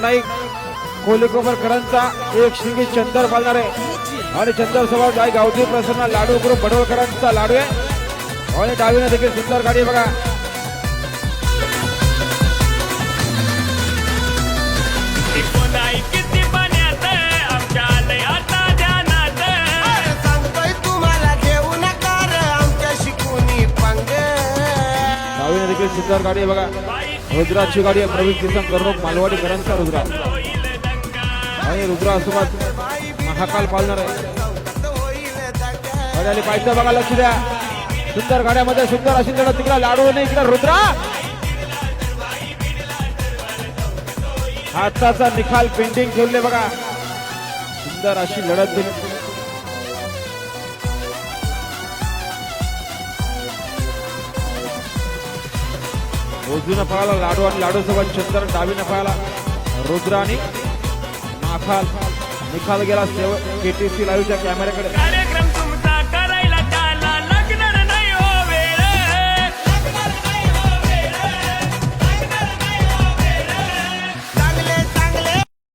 नाईक कोलिकोबरकरांचा एक शिंगी चंदर पालणार आहे आणि चंदर सोबत गाय गावठी प्रसन्न लाडू ग्रुप बडवळकरांचा लाडू आहे आणि डावीने देखील सुंदर गाडी आहे बघा. डावीने देखील सुंदर गाडी आहे बघा. रुद्राची गाडी आहे प्रवीण किसन करणूक मालवाडीकरांचा रुद्रा आणि रुद्रासोबत महाकाल पालणार आहे. गाडी पाहिजे बघा, लक्ष द्या. सुंदर गाड्यामध्ये सुंदर अशी लढत. तिकडे लाडू नाही, इकडे रुद्रा. हाताचा निकाल पेंटिंग ठेवले बघा. सुंदर अशी लढत दिली. उजवीनं पळाला लाडू आणि लाडू सोबत चंदर. डावीनं पळाला रुद्र आणि महाकाल. निकाल गेला केटीसी लाईव्हच्या कॅमेऱ्याकडे.